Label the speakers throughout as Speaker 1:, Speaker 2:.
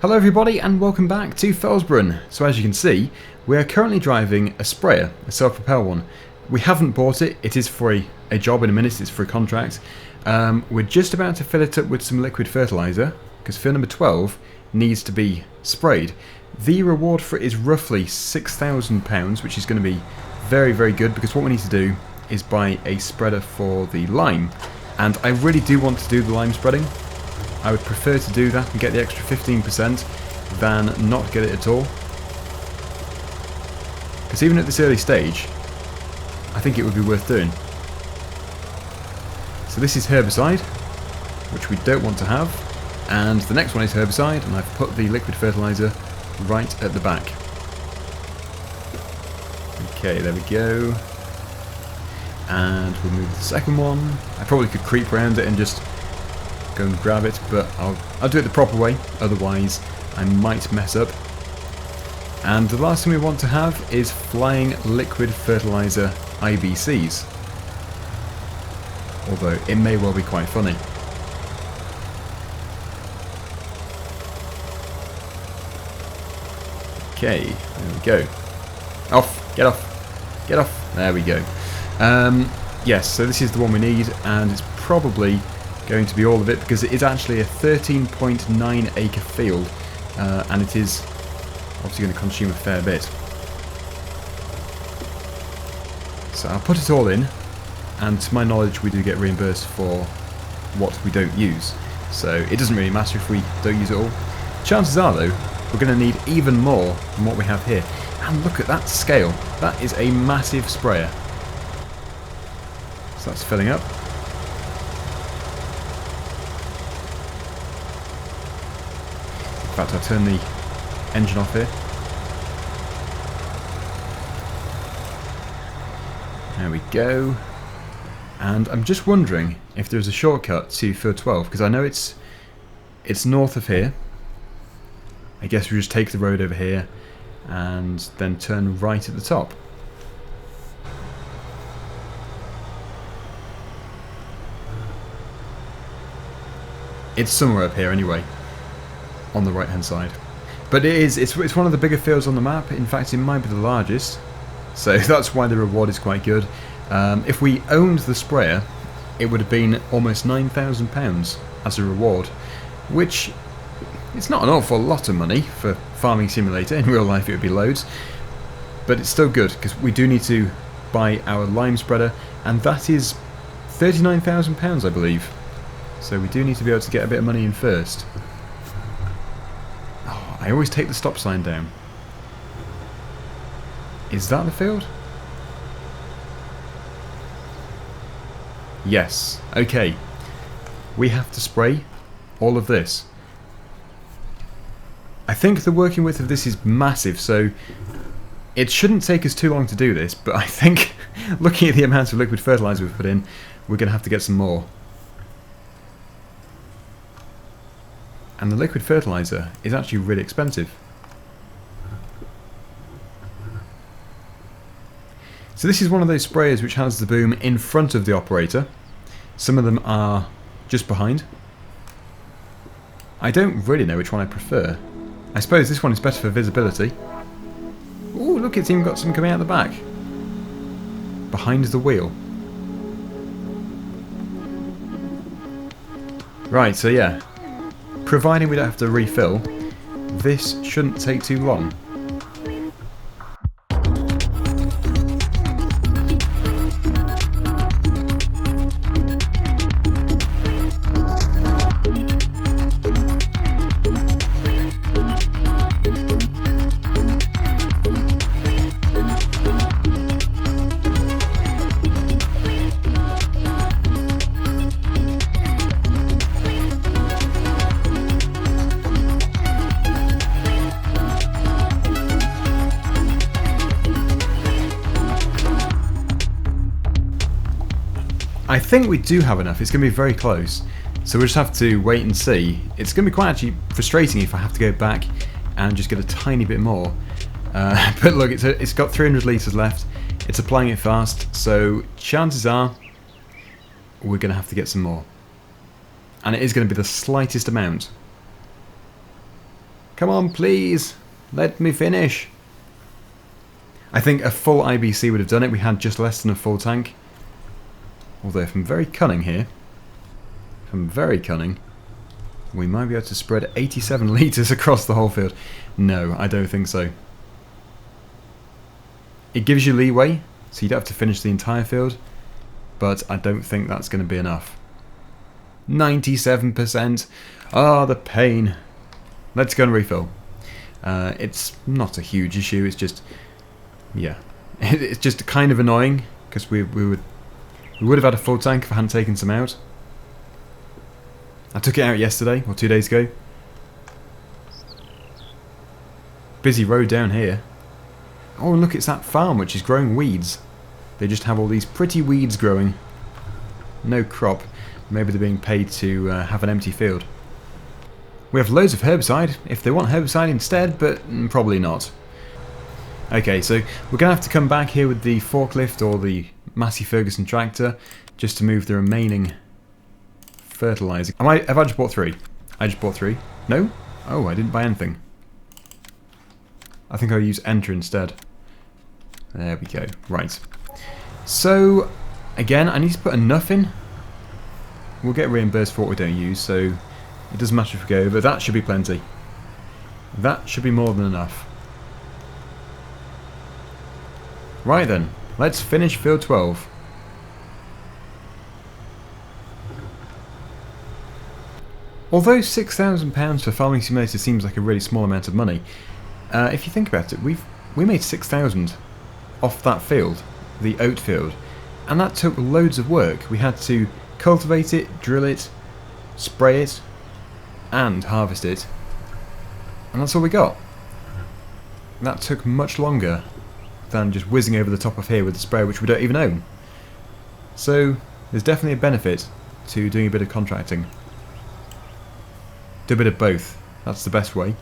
Speaker 1: Hello everybody and welcome back to Felsbrunn. So as you can see, we are currently driving a sprayer, a self-propel one. We haven't bought it, it is for a job in a minute, it's for a contract. We're just about to fill it up with some liquid fertiliser, because fill number 12 needs to be sprayed. The reward for it is roughly £6,000, which is going to be very, very good, because what we need to do is buy a spreader for the lime. And I really do want to do the lime spreading. I would prefer to do that and get the extra 15% than not get it at all. Because even at this early stage, I think it would be worth doing. So this is herbicide, which we don't want to have. And the next one is herbicide, and I've put the liquid fertiliser right at the back. Okay, there we go. And we'll move the second one. I probably could creep around it and just go and grab it, but I'll do it the proper way, otherwise I might mess up. And the last thing we want to have is flying liquid fertiliser IBCs, although it may well be quite funny. Okay, there we go. Off, get off, get off, there we go. Yes, so this is the one we need, and it's probably going to be all of it, because it is actually a 13.9 acre field, and it is obviously going to consume a fair bit. So I'll put it all in, and to my knowledge we do get reimbursed for what we don't use, so it doesn't really matter if we don't use it all. Chances are though, we're going to need even more than what we have here. And look at that scale, that is a massive sprayer. So that's filling up. In fact, I'll turn the engine off here. There we go. And I'm just wondering if there's a shortcut to field 12, because I know it's north of here. I guess we just take the road over here and then turn right at the top. It's somewhere up here anyway, on the right hand side. But it's one of the bigger fields on the map. In fact, it might be the largest, so that's why the reward is quite good. If we owned the sprayer, it would have been almost £9,000 as a reward, which it's not an awful lot of money for Farming Simulator. In real life it would be loads, but it's still good, because we do need to buy our lime spreader, and that is £39,000 I believe. So we do need to be able to get a bit of money in first. Oh, I always take the stop sign down. Is that the field? Yes. Okay. We have to spray all of this. I think the working width of this is massive, so it shouldn't take us too long to do this, but I think looking at the amount of liquid fertiliser we've put in, we're going to have to get some more. And the liquid fertiliser is actually really expensive. So this is one of those sprayers which has the boom in front of the operator. Some of them are just behind. I don't really know which one I prefer. I suppose this one is better for visibility. Ooh, look, it's even got some coming out the back. Behind the wheel. Right, so yeah. Providing we don't have to refill, this shouldn't take too long. I think we do have enough. It's going to be very close, so we'll just have to wait and see. It's going to be quite actually frustrating if I have to go back and just get a tiny bit more. But look, it's got 300 litres left. It's applying it fast, so chances are we're going to have to get some more. And it is going to be the slightest amount. Come on, please. Let me finish. I think a full IBC would have done it. We had just less than a full tank. Although if I'm very cunning here, we might be able to spread 87 litres across the whole field. No, I don't think so. It gives you leeway, so you don't have to finish the entire field, but I don't think that's going to be enough. 97%. Ah, the pain. Let's go and refill. It's not a huge issue, it's just... yeah. It's just kind of annoying, because we would have had a full tank if I hadn't taken some out. I took it out yesterday, or 2 days ago. Busy road down here. Oh, look, it's that farm which is growing weeds. They just have all these pretty weeds growing. No crop. Maybe they're being paid to have an empty field. We have loads of herbicide, if they want herbicide instead, but probably not. Okay, so we're going to have to come back here with the forklift or the Massey Ferguson tractor just to move the remaining fertilizer. Have I just bought 3? I just bought 3. No? Oh, I didn't buy anything. I think I'll use enter instead. There we go. Right. So, again, I need to put enough in. We'll get reimbursed for what we don't use, so it doesn't matter if we go over. That should be plenty. That should be more than enough. Right then, let's finish field 12. Although £6,000 for Farming Simulator seems like a really small amount of money, if you think about it, we made 6,000 off that field, the oat field, and that took loads of work. We had to cultivate it, drill it, spray it, and harvest it, and that's all we got. That took much longer than just whizzing over the top of here with the sprayer, which we don't even own. So there's definitely a benefit to doing a bit of contracting. Do a bit of both. That's the best way.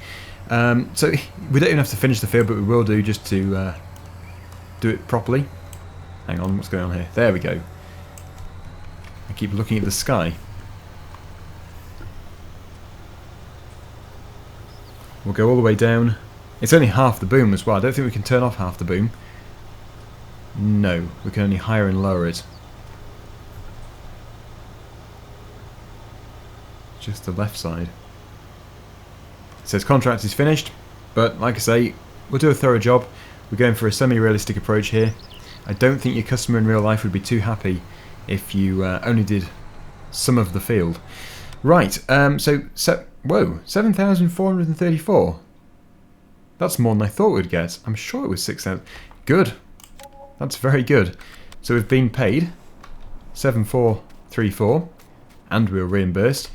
Speaker 1: So we don't even have to finish the field, but we will do just to do it properly. Hang on, what's going on here? There we go. I keep looking at the sky. We'll go all the way down. It's only half the boom as well. I don't think we can turn off half the boom. No, we can only higher and lower it. Just the left side. It says contract is finished, but like I say, we'll do a thorough job. We're going for a semi-realistic approach here. I don't think your customer in real life would be too happy if you only did some of the field. Right, whoa, 7,434. That's more than I thought we'd get. I'm sure it was 6,000. Good. That's very good. So we've been paid 7,434, and we were reimbursed.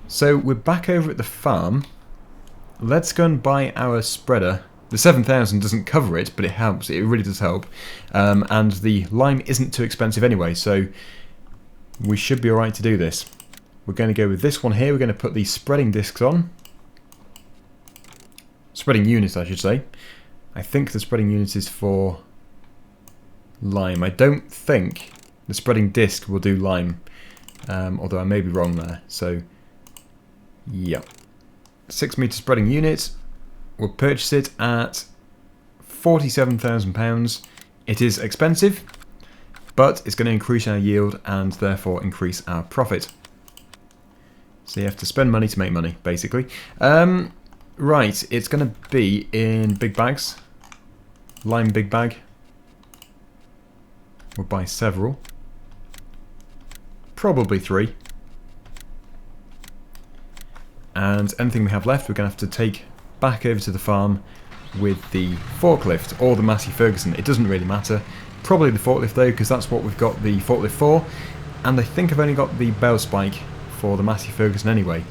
Speaker 1: So we're back over at the farm. Let's go and buy our spreader. The 7,000 doesn't cover it, but it helps. It really does help. And the lime isn't too expensive anyway, so we should be alright to do this. We're going to go with this one here. We're going to put the spreading discs on. Spreading unit, I should say. I think the spreading unit is for lime. I don't think the spreading disc will do lime, although I may be wrong there. So, yeah. 6 metre spreading unit. We'll purchase it at £47,000. It is expensive, but it's going to increase our yield and therefore increase our profit. So you have to spend money to make money, basically. Right, it's going to be in big bags. Lime big bag. We'll buy several. Probably 3. And anything we have left, we're going to have to take back over to the farm with the forklift or the Massey Ferguson. It doesn't really matter. Probably the forklift though, because that's what we've got the forklift for. And I think I've only got the bell spike for the Massey Ferguson anyway.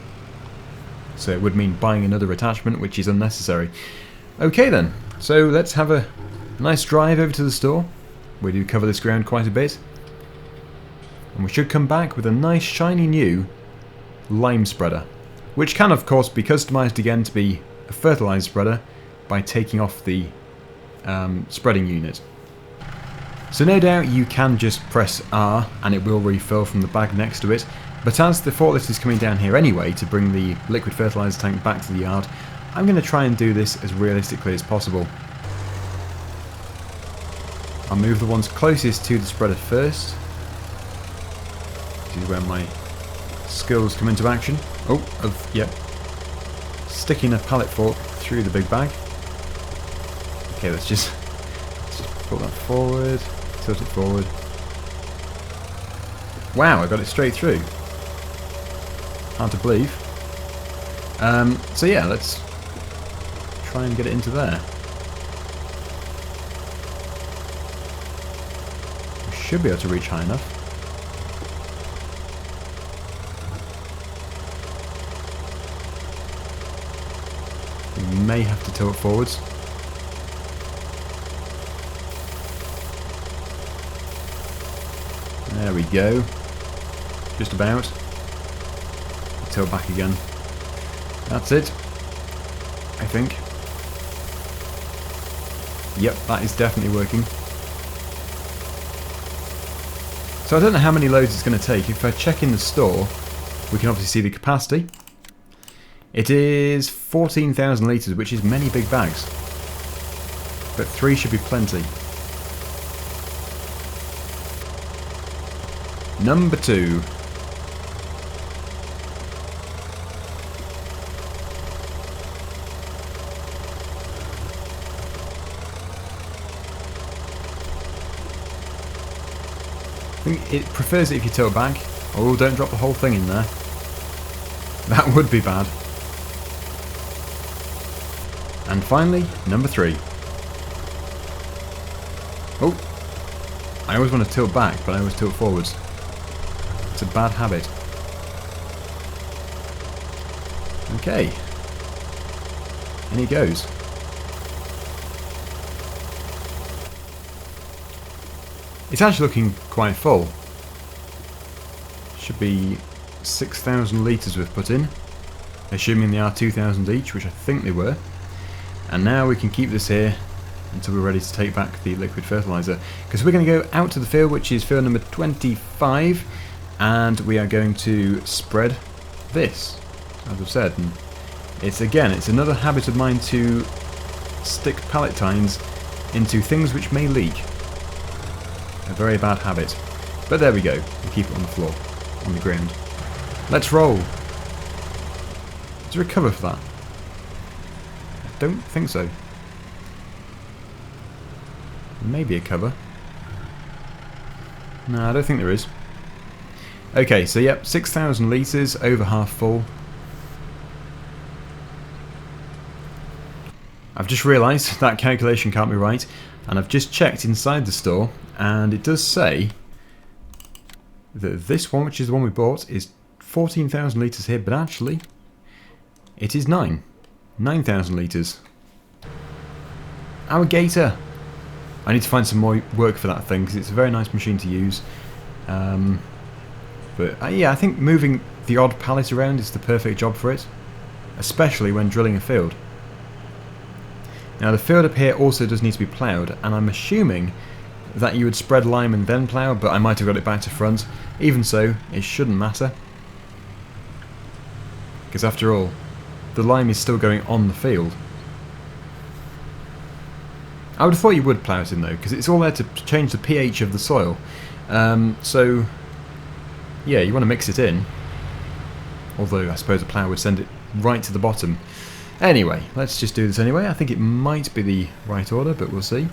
Speaker 1: So it would mean buying another attachment, which is unnecessary. Okay then, so let's have a nice drive over to the store. We do cover this ground quite a bit. And we should come back with a nice shiny new lime spreader, which can of course be customised again to be a fertilizer spreader by taking off the spreading unit. So no doubt you can just press R and it will refill from the bag next to it, but as the forklift is coming down here anyway to bring the liquid fertilizer tank back to the yard, I'm going to try and do this as realistically as possible. I'll move the ones closest to the spreader first. This is where my skills come into action. Yep. Sticking a pallet fork through the big bag. Okay, let's just pull that forward, tilt it forward. Wow, I got it straight through. Hard to believe. So yeah, let's try and get it into there. We should be able to reach high enough. We may have to tilt forwards. There we go. Just about. Tilt back again. That's it. I think. Yep, that is definitely working. So I don't know how many loads it's going to take. If I check in the store, we can obviously see the capacity. It is 14,000 litres, which is many big bags. But 3 should be plenty. Number 2. I think it prefers it if you tilt back. Oh, don't drop the whole thing in there. That would be bad. And finally, number 3. Oh, I always want to tilt back, but I always tilt forwards. It's a bad habit. Okay. And he goes. It's actually looking quite full. Should be 6,000 litres we've put in, assuming they are 2,000 each, which I think they were. And now we can keep this here until we're ready to take back the liquid fertiliser, because we're going to go out to the field, which is field number 25, and we are going to spread this, as I've said. And it's another habit of mine to stick pallet tines into things which may leak. A very bad habit. But there we go. We'll keep it on the floor, on the ground. Let's roll. Is there a cover for that? I don't think so. Maybe a cover. No, I don't think there is. Okay, so yep, 6,000 litres, over half full. I've just realised that calculation can't be right, and I've just checked inside the store, and it does say that this one, which is the one we bought, is 14,000 litres here, but actually it is 9,000 litres. Our gator! I need to find some more work for that thing, because it's a very nice machine to use. But yeah, I think moving the odd pallet around is the perfect job for it, especially when drilling a field. Now the field up here also does need to be ploughed, and I'm assuming that you would spread lime and then plough, but I might have got it back to front. Even so, it shouldn't matter, because after all, the lime is still going on the field. I would have thought you would plough it in though, because it's all there to change the pH of the soil. So yeah, you want to mix it in, although I suppose a plough would send it right to the bottom. Anyway, let's just do this anyway. I think it might be the right order, but we'll see.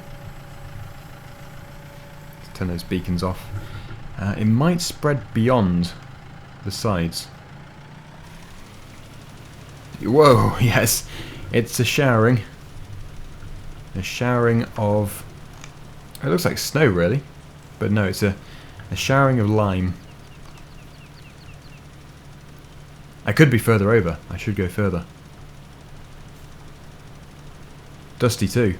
Speaker 1: Let's turn those beacons off. It might spread beyond the sides. Whoa, yes, it's a showering. A showering of... it looks like snow really, but no, it's a showering of lime. I could be further over. I should go further. Dusty too.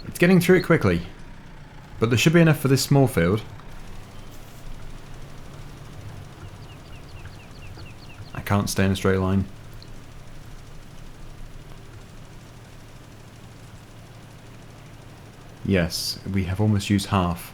Speaker 1: It's getting through it quickly, but there should be enough for this small field. I can't stay in a straight line. Yes, we have almost used half.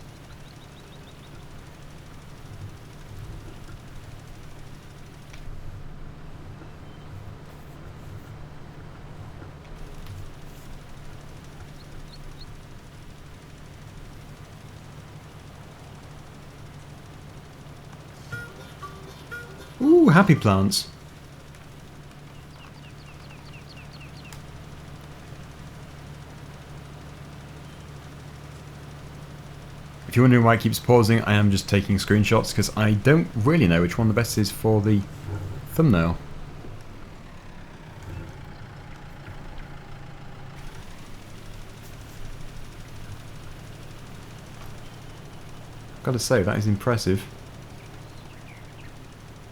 Speaker 1: Ooh, happy plants. If you're wondering why it keeps pausing, I am just taking screenshots because I don't really know which one the best is for the thumbnail. Gotta say, that is impressive.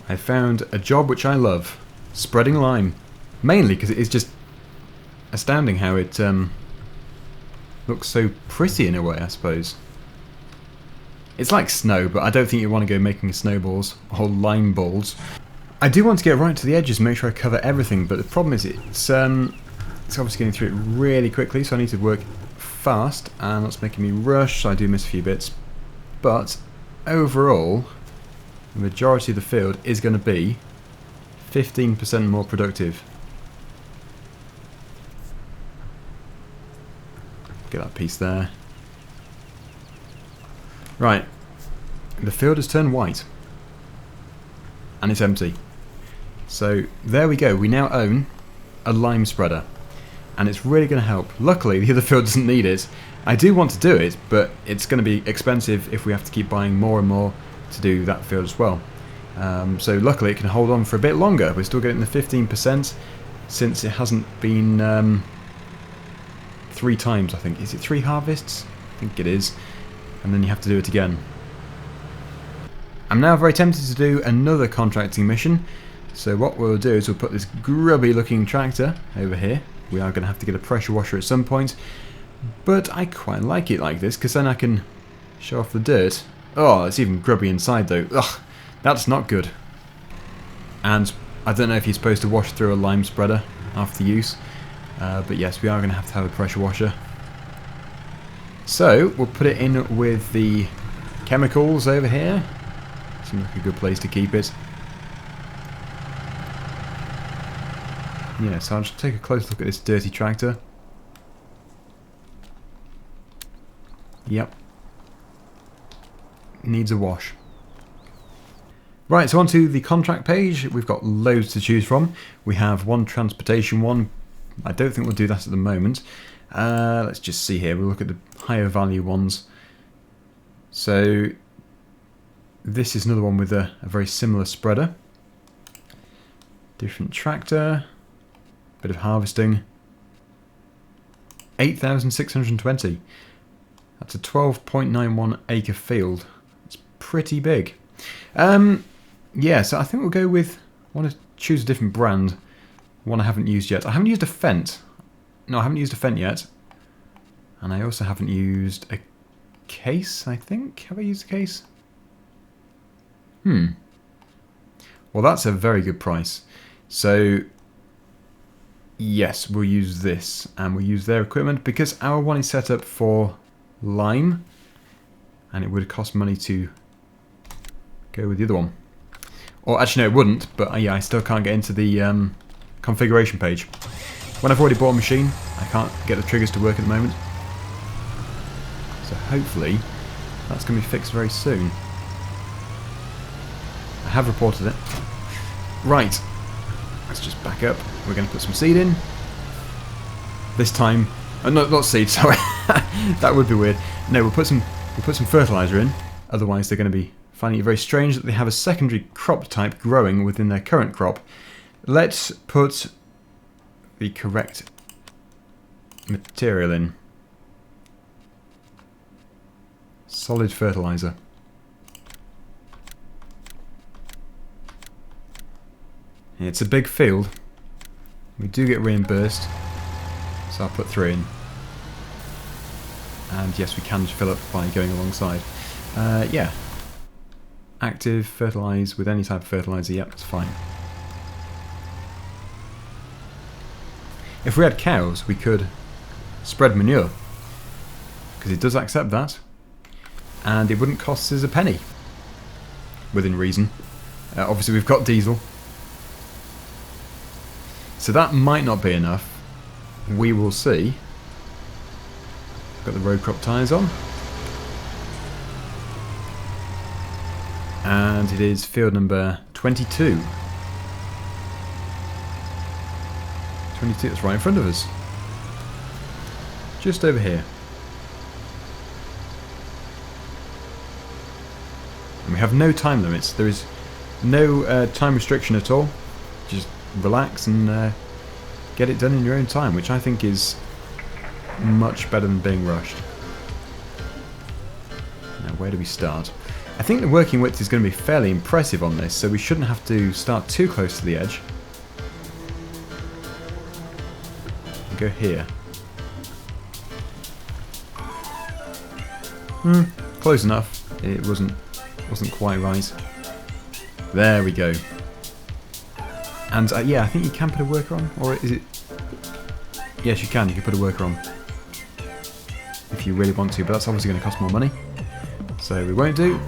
Speaker 1: I found a job which I love. Spreading lime. Mainly because it is just astounding how it looks so pretty in a way, I suppose. It's like snow, but I don't think you want to go making snowballs or lime balls. I do want to get right to the edges and make sure I cover everything, but the problem is it's obviously getting through it really quickly, so I need to work fast, and that's making me rush, so I do miss a few bits. But overall, the majority of the field is going to be 15% more productive. Get that piece there. Right, the field has turned white and it's empty. So there we go, we now own a lime spreader and it's really going to help. Luckily the other field doesn't need it. I do want to do it, but it's going to be expensive if we have to keep buying more and more to do that field as well. So luckily it can hold on for a bit longer. We're still getting the 15% since it hasn't been 3 times, I think. Is it 3 harvests? I think it is. And then you have to do it again. I'm now very tempted to do another contracting mission. So what we'll do is we'll put this grubby looking tractor over here. We are going to have to get a pressure washer at some point. But I quite like it like this because then I can show off the dirt. Oh, it's even grubby inside though. Ugh, that's not good. And I don't know if you're supposed to wash through a lime spreader after use. But yes, we are going to have a pressure washer. So, we'll put it in with the chemicals over here. Seems like a good place to keep it. Yeah, so I'll just take a close look at this dirty tractor. Yep. Needs a wash. Right, so onto the contract page. We've got loads to choose from. We have one transportation one. I don't think we'll do that at the moment. Let's just see here. We'll look at the higher value ones. So this is another one with a very similar spreader. Different tractor. Bit of harvesting. 8,620. That's a 12.91 acre field. It's pretty big. Yeah, so I think we'll go with... I want to choose a different brand. One I haven't used yet. I haven't used a Fent. No, I haven't used a Fent yet. And I also haven't used a case, I think. Have I used a case? Well, that's a very good price. So, yes, we'll use this. And we'll use their equipment because our one is set up for lime. And it would cost money to go with the other one. Or actually, no, it wouldn't. But yeah, I still can't get into the configuration page. When I've already bought a machine, I can't get the triggers to work at the moment. So hopefully that's going to be fixed very soon. I have reported it. Right, let's just back up. We're going to put some seed in. This time, not seed, sorry. That would be weird. No, we'll put some fertilizer in. Otherwise they're going to be finding it very strange that they have a secondary crop type growing within their current crop. Let's put the correct material in. Solid fertilizer. It's a big field. We do get reimbursed, so I'll put 3 in. And yes, we can fill up by going alongside. Yeah. Active, fertilise with any type of fertilizer, yep, that's fine. If we had cows, we could spread manure. because it does accept that. And it wouldn't cost us a penny. Within reason. Obviously we've got diesel. So that might not be enough. We will see. Got the road crop tyres on. And it is field number 22. 22, that's right in front of us. Just over here. And we have no time limits. There is no time restriction at all. Just relax and get it done in your own time, which I think is much better than being rushed. Now, where do we start? I think the working width is going to be fairly impressive on this, so we shouldn't have to start too close to the edge. Go here. Close enough. It wasn't quite right. There we go. And yeah, I think you can put a worker on, or is it? Yes, you can. You can put a worker on if you really want to, but that's obviously going to cost more money, so we won't do.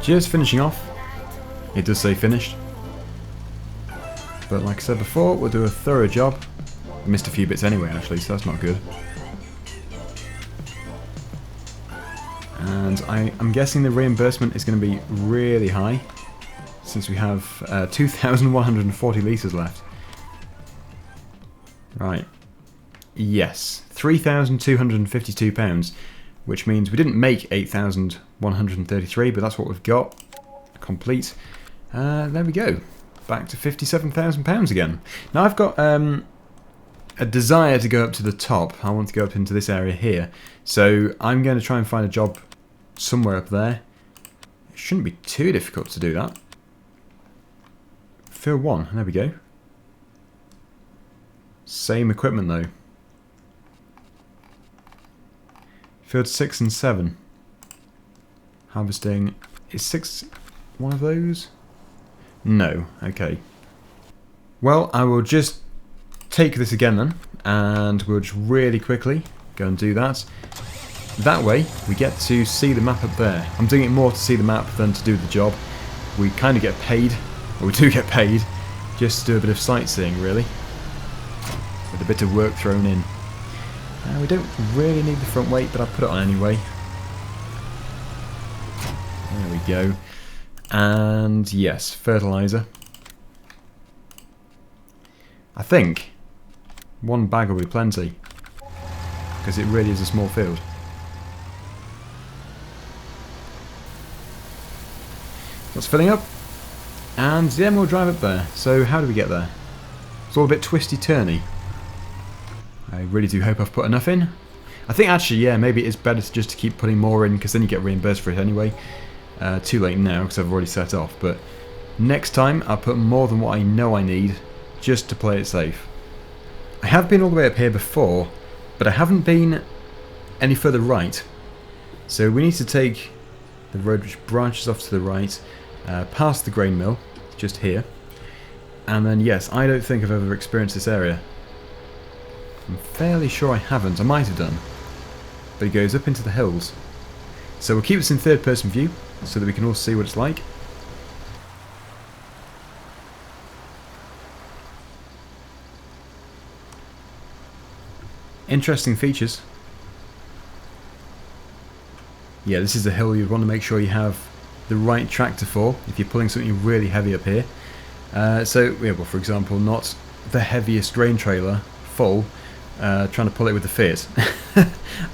Speaker 1: Just finishing off. It does say finished. But like I said before, we'll do a thorough job. I missed a few bits anyway actually, so that's not good. And I'm guessing the reimbursement is going to be really high, since we have 2,140 litres left. Right. Yes, £3,252, which means we didn't make 8,133, but that's what we've got. Complete. There we go. Back to £57,000 again. Now I've got a desire to go up to the top. I want to go up into this area here. So I'm going to try and find a job somewhere up there. It shouldn't be too difficult to do that. Field 1, there we go. Same equipment though. Field 6 and 7. Harvesting. Is 6 one of those? No. Okay. Well, I will just take this again then, and we'll just really quickly go and do that. That way, we get to see the map up there. I'm doing it more to see the map than to do the job. We kind of get paid, or we do get paid, just to do a bit of sightseeing, really. With a bit of work thrown in. We don't really need the front weight, but I'll put it on anyway. There we go. And yes, fertilizer. I think one bag will be plenty, because it really is a small field. That's filling up, and then we'll drive up there. So how do we get there? It's all a bit twisty-turny. I really do hope I've put enough in. I think actually, yeah, maybe it's better to keep putting more in, because then you get reimbursed for it anyway. Too late now, because I've already set off, but next time I'll put more than what I know I need, just to play it safe. I have been all the way up here before, but I haven't been any further right. So we need to take the road which branches off to the right, past the grain mill, just here. And then yes, I don't think I've ever experienced this area. I'm fairly sure I haven't. I might have done. But it goes up into the hills. So we'll keep this in third person view, so that we can all see what it's like. Interesting features. Yeah, this is a hill you'd want to make sure you have the right tractor for, if you're pulling something really heavy up here. So, yeah, well, for example, not the heaviest grain trailer full, trying to pull it with the Fiat.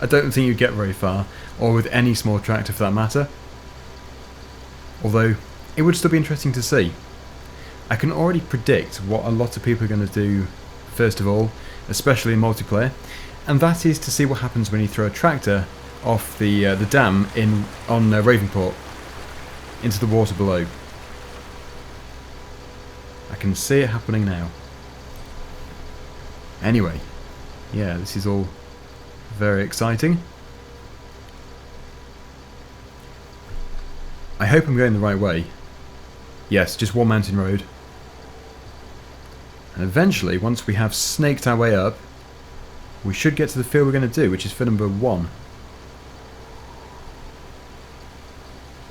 Speaker 1: I don't think you'd get very far, or with any small tractor for that matter. Although, it would still be interesting to see. I can already predict what a lot of people are going to do first of all, especially in multiplayer, and that is to see what happens when you throw a tractor off the dam on Ravenport into the water below. I can see it happening now. Anyway, yeah, this is all very exciting. I hope I'm going the right way. Yes, just one mountain road. And eventually, once we have snaked our way up, we should get to the field we're going to do, which is field number 1.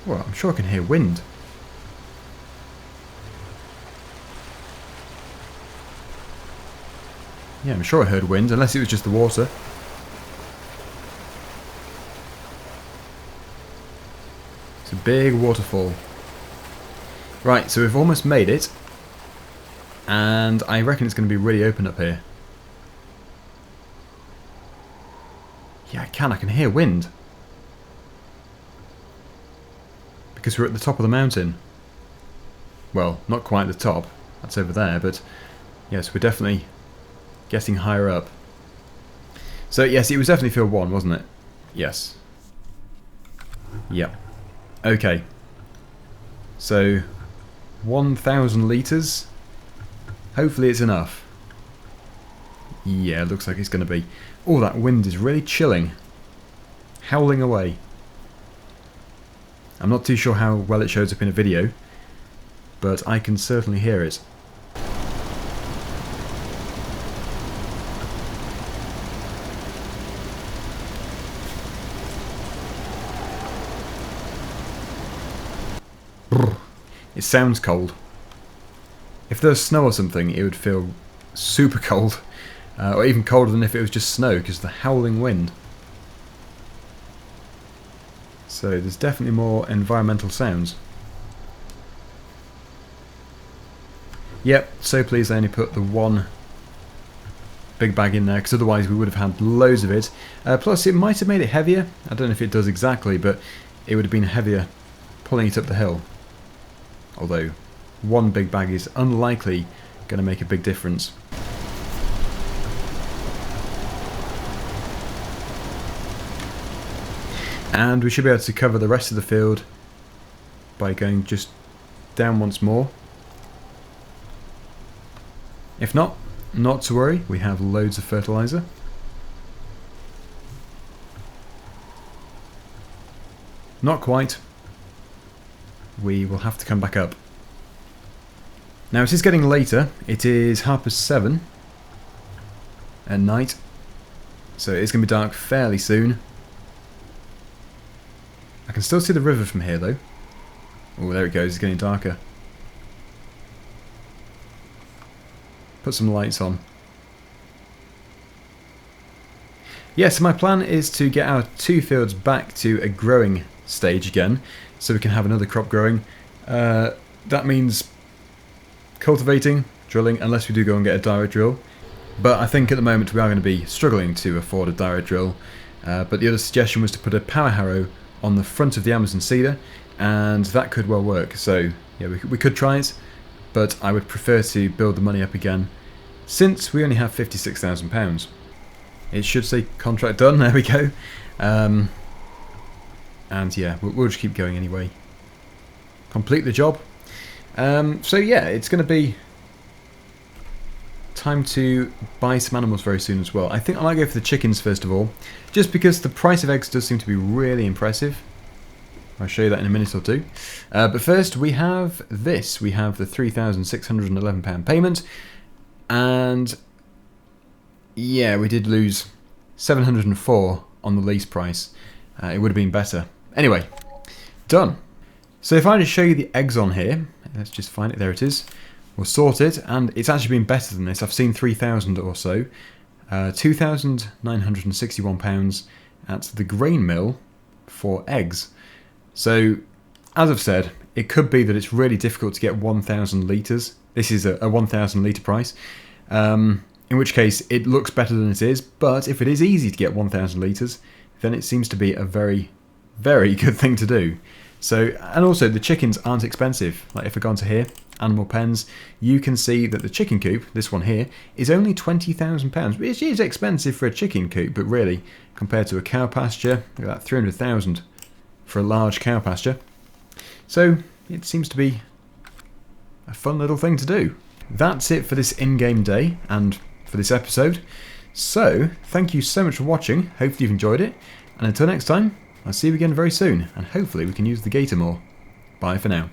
Speaker 1: Well, I'm sure I can hear wind. Yeah, I'm sure I heard wind, unless it was just the water. It's a big waterfall. Right, so we've almost made it. And I reckon it's going to be really open up here. Yeah, I can hear wind. Because we're at the top of the mountain. Well, not quite the top. That's over there, but yes, we're definitely getting higher up. So yes, it was definitely field 1, wasn't it? Yes. Yep. Okay. So 1,000 litres. Hopefully it's enough. Yeah, it looks like it's going to be. Oh, that wind is really chilling. Howling away. I'm not too sure how well it shows up in a video, but I can certainly hear it. Brr. It sounds cold. If there was snow or something, it would feel super cold. Or even colder than if it was just snow, because of the howling wind. So there's definitely more environmental sounds. Yep, so pleased I only put the one big bag in there, because otherwise we would have had loads of it. Plus it might have made it heavier. I don't know if it does exactly, but it would have been heavier pulling it up the hill. Although one big bag is unlikely going to make a big difference. And we should be able to cover the rest of the field by going just down once more. If not, not to worry, we have loads of fertilizer. Not quite. We will have to come back up. Now it is getting later. It is 7:30 at night. So it's going to be dark fairly soon. I can still see the river from here though. Oh, there it goes, it's getting darker. Put some lights on. Yes, my plan is to get our 2 fields back to a growing stage again, so we can have another crop growing. That means cultivating, drilling, unless we do go and get a direct drill. But I think at the moment we are going to be struggling to afford a direct drill. But the other suggestion was to put a power harrow on the front of the Amazon Cedar, and that could well work. So yeah, we could try it, but I would prefer to build the money up again, since we only have £56,000. It should say contract done, there we go. And yeah, we'll just keep going anyway. Complete the job. So yeah, it's going to be time to buy some animals very soon as well. I think I might go for the chickens first of all, just because the price of eggs does seem to be really impressive. I'll show you that in a minute or two. But first we have this. We have the £3,611 payment, and yeah, we did lose 704 on the lease price. It would have been better. Anyway, done. So if I just show you the eggs on here, let's just find it, there it is. We'll sort it, and it's actually been better than this. I've seen 3,000 or so. £2,961 at the grain mill for eggs. So, as I've said, it could be that it's really difficult to get 1,000 litres. This is a 1,000 litre price. In which case, it looks better than it is. But if it is easy to get 1,000 litres, then it seems to be a very, very good thing to do. So, and also the chickens aren't expensive. Like if I go onto here, animal pens, you can see that the chicken coop, this one here, is only £20,000, which is expensive for a chicken coop, but really, compared to a cow pasture, look at that, 300,000 for a large cow pasture. So, it seems to be a fun little thing to do. That's it for this in-game day, and for this episode. So, thank you so much for watching, hopefully you've enjoyed it, and until next time, I'll see you again very soon, and hopefully we can use the gator more. Bye for now.